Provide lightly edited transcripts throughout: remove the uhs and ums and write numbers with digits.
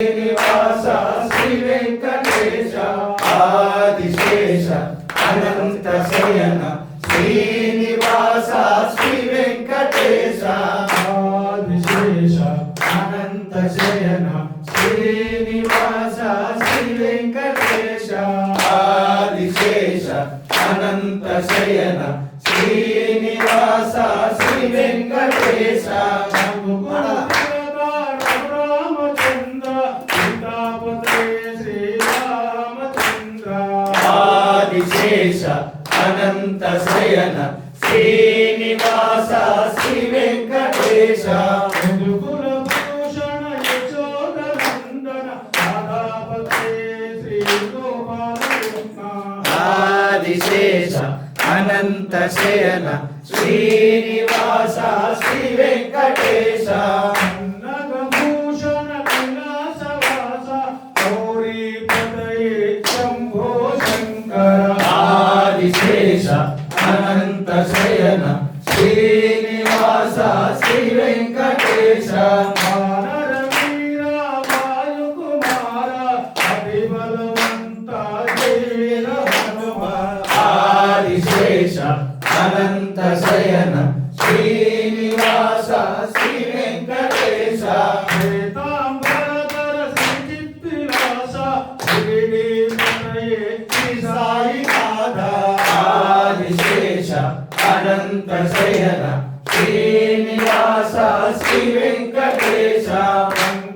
శ్రీనివాస శ్రీ వెంకటేశ ఆదిశేష అనంత శయన శ్రీనివాస శ్రీ వెంకటేశ ఆదిశేష అనంత శయన శ్రీనివాస శ్రీ వెంకటేశ ఆదిశేష అనంత శయన శ్రీనివాస శ్రీ వెంకటేశ ఆదిశేష అనంత శయన శ్రీనివాస శ్రీ వెంకటేశ కులభూషణ యశోధనందన రాధాపతే శ్రీ గోపాలకృష్ణ ఆదిశేష అనంత శయన శ్రీనివాస శ్రీ వెంకటేశ నగభూషణ విలాసవాస గౌరీపతయే శంభో శంకర ఆదిశేష అనంత శయన శ్రీనివాస శ్రీ వెంకటేశ వానర వీర వాయుకుమార అతిబలవంత వీర హనుమ ఆదిశేష అనంత శయన శ్రీనివాస శ్రీ వెంకటేశ శ్వేతాంబరధర శ్రీచిత్విలాస శ్రీనిపతయే శ్రీ సాయినాథ ఆదిశేష అనంత శయన శ్రీనివాస శ్రీ వెంకటేశ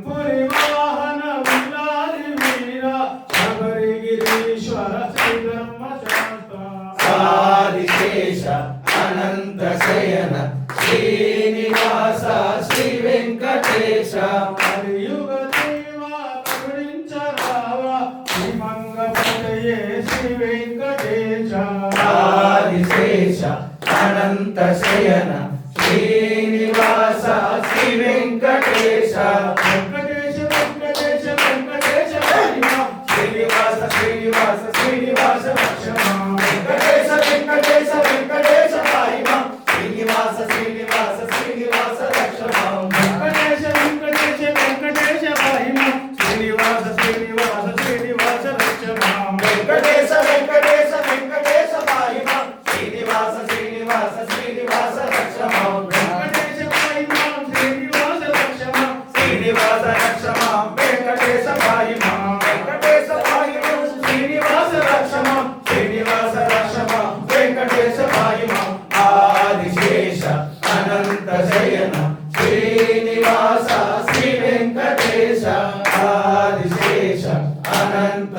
పురి వాహన విలాసి వీర శబరిగిరీశ్వర శ్రీ ధర్మశాస్త్ర ఆదిశేష అనంత శయన శ్రీనివాస శ్రీ వెంకటేశ కలియుగ దేవా కరుణించరావా శ్రీమంగపతయే శ్రీ వెంకటేశ ఆదిశేష అనంత శయన శ్రీనివాస శ్రీ వెంకటేశ వెంకటేశ వెంకటేశ వెంకటేశ హరిమా శ్రీనివాస శ్రీనివాస శ్రీనివాస లక్ష్మణ వెంకటేశ వెంకటేశ వెంకటేశ హరిమా శ్రీనివాస శ్రీనివాస శ్రీనివాస లక్ష్మణ వెంకటేశ వెంకటేశ వెంకటేశ హరిమా శ్రీనివాస శ్రీనివాస శ్రీనివాస లక్ష్మణ వెంకటేశ వెంకటేశ వెంకటేశ పాహిమా శ్రీనివాస శ్రీనివాస శ్రీనివాస లక్ష్మణ వెంకటేశ హరిమా శ్రీనివాస లక్ష్మణ శ్రీనివాస లక్ష్మణ వెంకటేశ పాహిమా వెంకటేశ పాహిమా శ్రీనివాస లక్ష్మణ శ్రీనివాస లక్ష్మణ వెంకటేశ పాహిమా ఆదిశేష అనంత శయన శ్రీనివాస శ్రీ వెంకటేశ ఆదిశేష అనంత